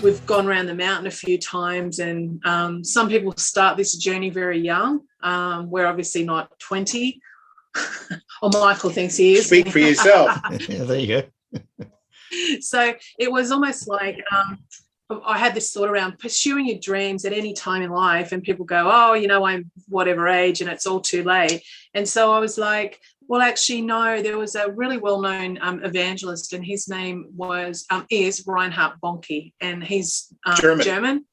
we've gone around the mountain a few times, and some people start this journey very young. We're obviously not 20, or Michael thinks he is. Speak for yourself. Yeah, there you go. So it was almost like I had this thought around pursuing your dreams at any time in life, and people go, oh, I'm whatever age and it's all too late. And so I was like, well, actually, no, there was a really well-known evangelist, and his name is Reinhard Bonnke, and he's German.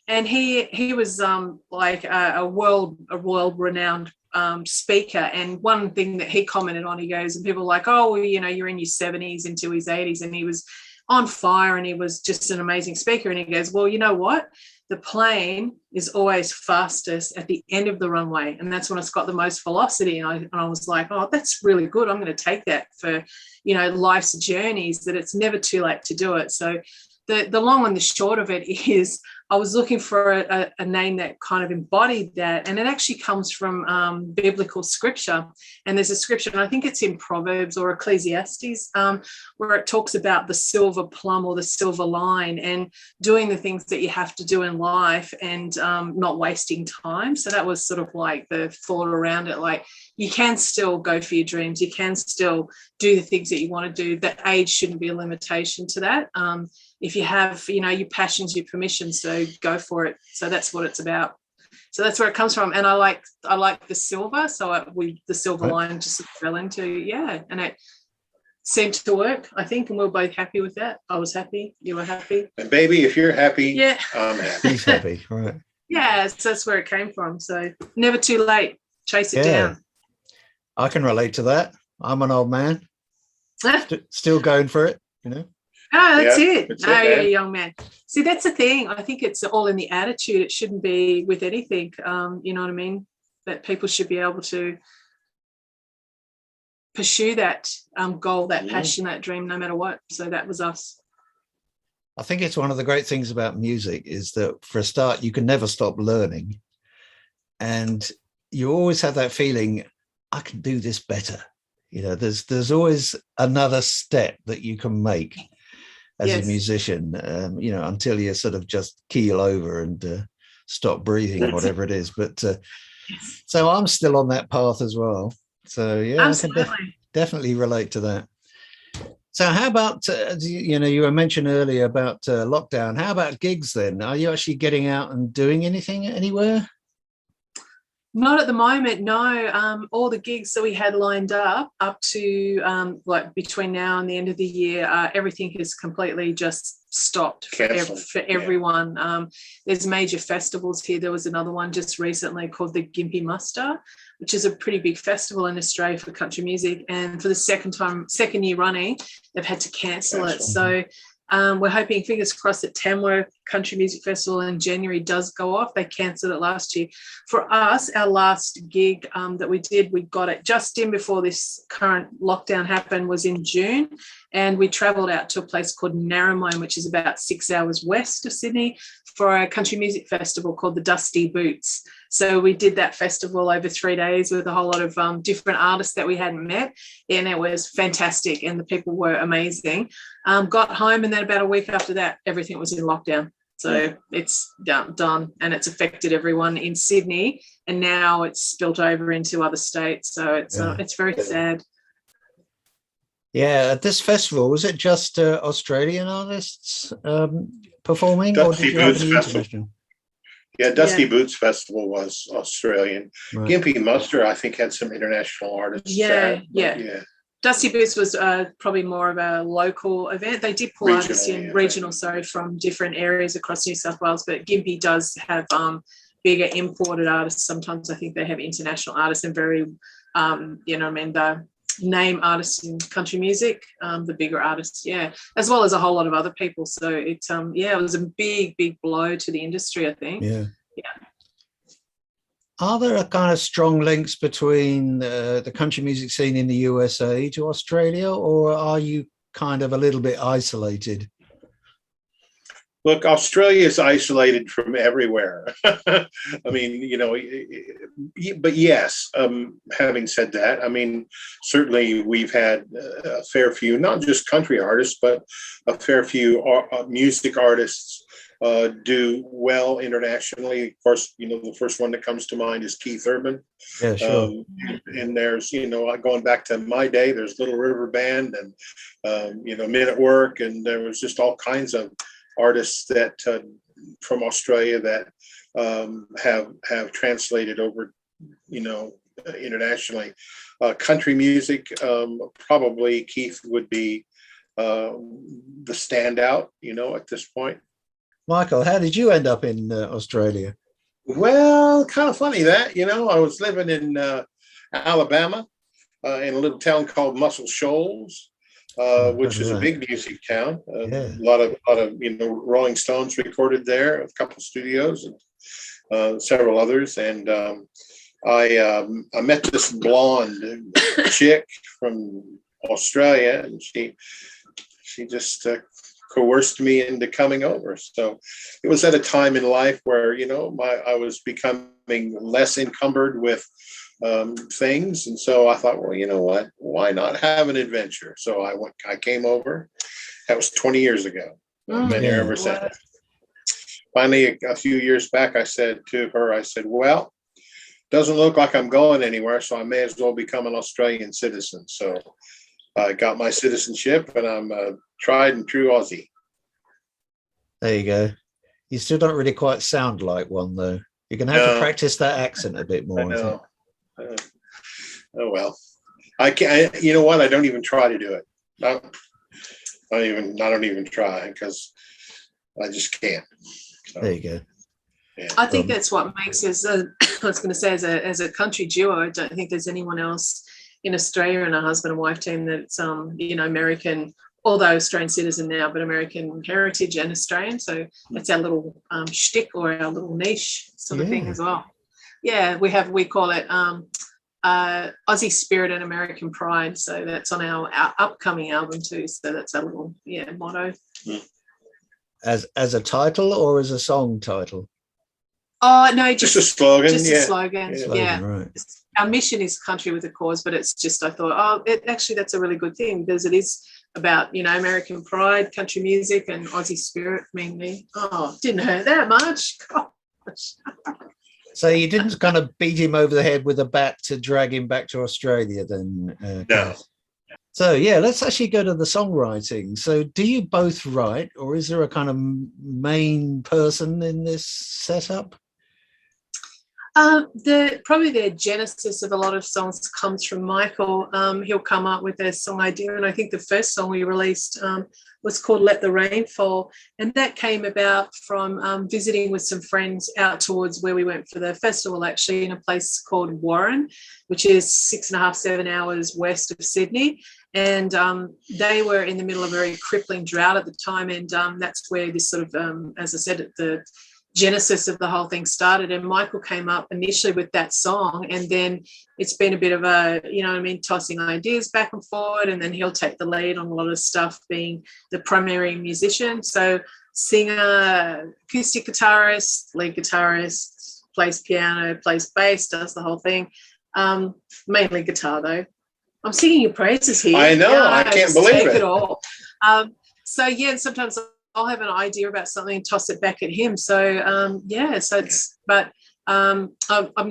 And he was like a world-renowned speaker. And one thing that he commented on, he goes, and people were like, oh, well, you're in your 70s into his 80s, and he was on fire, and he was just an amazing speaker. And he goes, well, you know what? The plane is always fastest at the end of the runway, and that's when it's got the most velocity. And I was like, oh, that's really good. I'm going to take that for, life's journeys, that it's never too late to do it. So the long and the short of it is I was looking for a name that kind of embodied that, and it actually comes from biblical scripture. And there's a scripture, and I think it's in Proverbs or Ecclesiastes, where it talks about the silver plumb or the silver line, and doing the things that you have to do in life, and not wasting time. So that was sort of like the thought around it. Like, you can still go for your dreams, you can still do the things that you want to do. That age shouldn't be a limitation to that. If you have, your passions, your permission, so go for it. So that's what it's about. So that's where it comes from. And I like the silver. So the silver line just fell into, and it seemed to work, I think, and we were both happy with that. I was happy. You were happy. And baby, if you're happy, yeah, I'm happy. He's happy, right? Yeah, so that's where it came from. So never too late. Chase it down. I can relate to that. I'm an old man. Still going for it, Oh, that's it. That's No, you're man. a young man. See, that's the thing. I think it's all in the attitude. It shouldn't be with anything. You know what I mean? That people should be able to pursue that goal, that passion, that dream, no matter what. So that was us. I think it's one of the great things about music is that, for a start, you can never stop learning. And you always have that feeling, I can do this better. There's always another step that you can make as a musician, until you sort of just keel over and stop breathing, whatever it is. But so I'm still on that path as well. So I can definitely relate to that. So how about, you were mentioned earlier about lockdown. How about gigs then? Are you actually getting out and doing anything anywhere? Not at the moment, no. All the gigs that we had lined up to like between now and the end of the year, everything has completely just stopped for everyone. There's major festivals here. There was another one just recently called the Gympie Muster, which is a pretty big festival in Australia for country music. And for the second year running, they've had to cancel it. So we're hoping, fingers crossed, that Tamworth Country Music Festival in January does go off. They cancelled it last year. For us, our last gig that we did, we got it just in before this current lockdown happened, was in June. And we travelled out to a place called Narromine, which is about 6 hours west of Sydney, for a country music festival called the Dusty Boots. So we did that festival over 3 days with a whole lot of different artists that we hadn't met, and it was fantastic, and the people were amazing. Got home, and then about a week after that, everything was in lockdown. So it's done, and it's affected everyone in Sydney, and now it's spilt over into other states. So it's very sad. Yeah, at this festival, was it just Australian artists performing? Dusty or did you have Boots any Festival. international? Yeah, Dusty Boots Festival was Australian. Right. Gympie Muster, I think, had some international artists. Yeah. Dusty Boots was probably more of a local event. They did pull artists in regional, from different areas across New South Wales, but Gympie does have bigger imported artists. Sometimes I think they have international artists and very, the name artists in country music, the bigger artists, as well as a whole lot of other people. So it was a big blow to the industry, I think. Yeah. Are there a kind of strong links between the country music scene in the USA to Australia, or are you kind of a little bit isolated? Look, Australia is isolated from everywhere. I mean, but yes, having said that, I mean, certainly we've had a fair few, not just country artists, but a fair few music artists do well internationally. Of course, the first one that comes to mind is Keith Urban. Yeah, sure. And there's, going back to my day, there's Little River Band and, Men at Work. And there was just all kinds of artists that from Australia that have translated over, internationally. Country music, probably Keith would be the standout, at this point. Michael, how did you end up in Australia? Well, kind of funny that, I was living in Alabama in a little town called Muscle Shoals, which is a big music town. A lot of Rolling Stones recorded there, a couple studios and several others. And I met this blonde chick from Australia, and she just coerced me into coming over. So it was at a time in life where, I was becoming less encumbered with things. And so I thought, well, you know what, why not have an adventure? So I came over. That was 20 years ago. I've been here ever since. Finally, a few years back, I said to her, well, doesn't look like I'm going anywhere, so I may as well become an Australian citizen. So I got my citizenship, and I'm a tried and true Aussie. There you go. You still don't really quite sound like one, though. You're going to have to practice that accent a bit more. I know. Oh well, I can't. You know what? I don't even try to do it. I don't even try because I just can't. So, there you go. Yeah. I think that's what makes us. I was going to say, as a country duo, I don't think there's anyone else in Australia and a husband and wife team that's American, although Australian citizen now, but American heritage and Australian. So that's our little shtick or our little niche sort of thing as well. Yeah, we call it Aussie Spirit and American Pride. So that's on our upcoming album too. So that's our little motto. As a title or as a song title? Oh no, just a slogan. Just a slogan. Yeah. Right. Our mission is country with a cause, but it's just I thought, actually that's a really good thing because it is about American pride, country music, and Aussie spirit mainly. Oh, didn't hurt that much. Gosh. So you didn't kind of beat him over the head with a bat to drag him back to Australia then? No. So let's actually go to the songwriting. So do you both write, or is there a kind of main person in this setup? Probably the genesis of a lot of songs comes from Michael. He'll come up with a song idea, and I think the first song we released was called Let the Rain Fall, and that came about from visiting with some friends out towards where we went for the festival, actually in a place called Warren, which is 6.5-7 hours west of Sydney. And they were in the middle of a very crippling drought at the time, and that's where this sort of, as I said, the genesis of the whole thing started. And Michael came up initially with that song, and then it's been a bit of a, tossing ideas back and forward, and then he'll take the lead on a lot of stuff, being the primary musician. So singer, acoustic guitarist, lead guitarist, plays piano, plays bass, does the whole thing. Mainly guitar though. I'm singing your praises here. I know, I can't believe it. All. Sometimes I'll have an idea about something and toss it back at him. So I'm going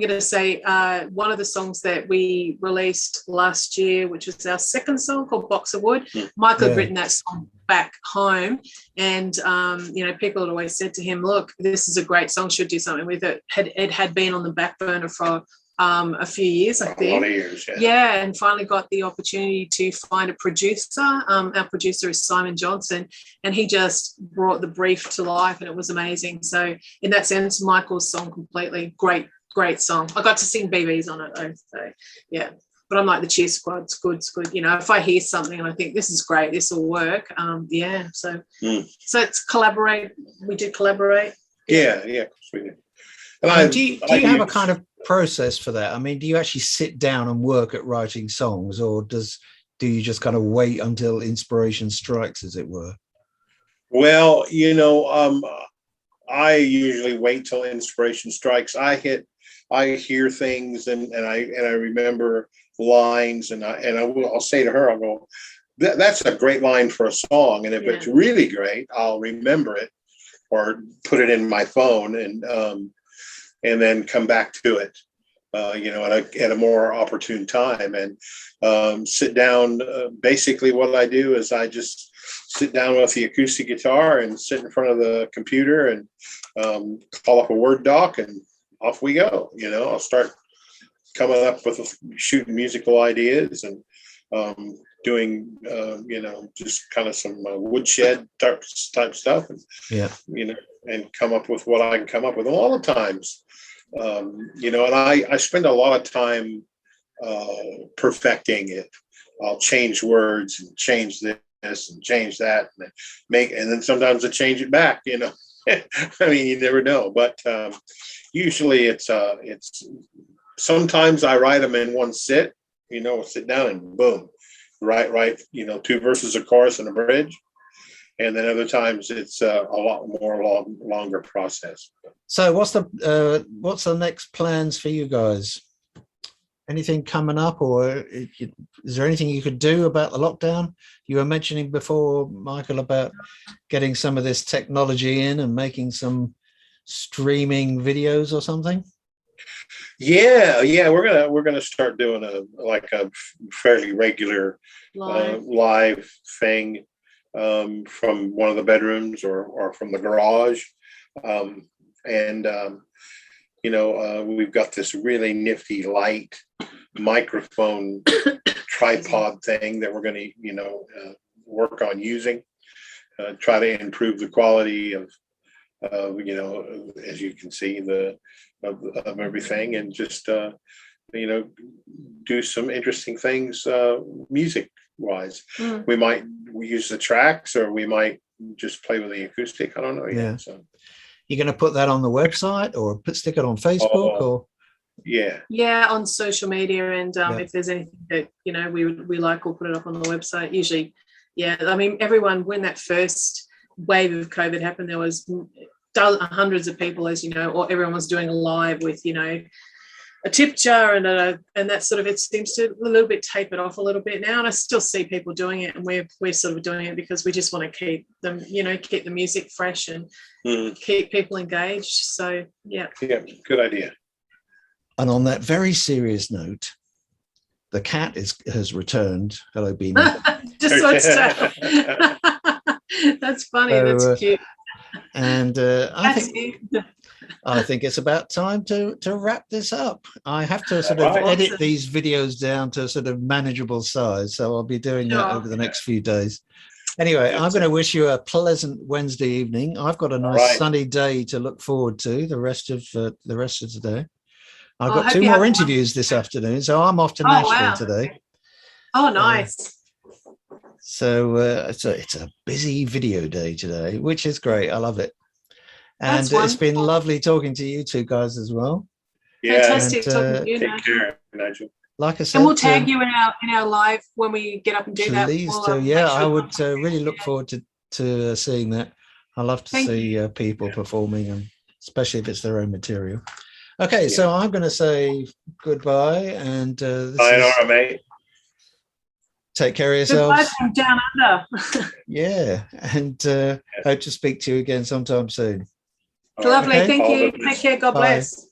to say one of the songs that we released last year, which was our second song called Box of Wood. Michael had written that song back home, and people had always said to him, "Look, this is a great song. Should do something with it." It had been on the back burner for a few years, I think. A lot of years, and finally got the opportunity to find a producer. Our producer is Simon Johnson, and he just brought the brief to life, and it was amazing. So in that sense, Michael's song completely great song. I got to sing BBs on it though, so yeah. But I'm like the cheer squad. It's good. If I hear something and I think this is great, this will work. So it's collaborate. We do collaborate. Yeah, of course we do. And do you have a kind of process for that? I mean, do you actually sit down and work at writing songs, or do you just kind of wait until inspiration strikes, as it were? Well, I usually wait till inspiration strikes. I hear things and I remember lines, and I'll say to her, I'll go, that's a great line for a song, and if it's really great, I'll remember it. put it in my phone and then come back to it, at a more opportune time, and sit down. Basically, what I do is I just sit down with the acoustic guitar and sit in front of the computer and call up a Word doc, and off we go. I'll start coming up with shooting musical ideas and doing just kind of some woodshed type stuff, and and come up with what I can come up with. All the times, and I spend a lot of time perfecting it. I'll change words and change this and change that, and then sometimes I change it back. I mean, you never know, but usually it's sometimes I write them in one sit. Sit down and boom, write 2 verses, a chorus, and a bridge. And then other times it's a lot more longer process. So what's the next plans for you guys? Anything coming up, or is there anything you could do about the lockdown? You were mentioning before, Michael, about getting some of this technology in and making some streaming videos or something. Yeah, we're gonna start doing a fairly regular live thing from one of the bedrooms or from the garage, we've got this really nifty light microphone tripod thing that we're going to work on using, try to improve the quality of as you can see of everything, and just do some interesting things music wise. We use the tracks, or we might just play with the acoustic. I don't know yet. So you're going to put that on the website, or stick it on Facebook, or on social media, and if there's anything that we like, we'll put it up on the website. Usually, I mean, everyone, when that first wave of COVID happened, there was hundreds of people, as or everyone was doing a live with a tip jar and that sort of. It seems to a little bit tapered off a little bit now, and I still see people doing it, and we're sort of doing it because we just want to keep them, keep the music fresh and keep people engaged. So good idea. And on that very serious note, the cat has returned. Hello, Beanie. Just so it's that's funny. That's cute. And I think it's about time to wrap this up. I have to sort of edit these videos down to a sort of manageable size, so I'll be doing that over the next few days. Anyway, I'm going to wish you a pleasant Wednesday evening. I've got a nice sunny day to look forward to the rest of today. I've got 2 more interviews this afternoon, so I'm off to Nashville today. Oh, nice. So it's a busy video day today, which is great. I love it. And it's been lovely talking to you 2 guys as well. Yeah, fantastic talking to you. Take care, Nigel. Like I said, and we'll tag you in our live when we get up and do that. Please do. I would really look forward to seeing that. I love to see people performing, and especially if it's their own material. Okay, so I'm going to say goodbye, and sayonara, mate. Take care of yourselves. Goodbye from down under. And hope to speak to you again sometime soon. Lovely. Okay. Thank you. Take care. God bless.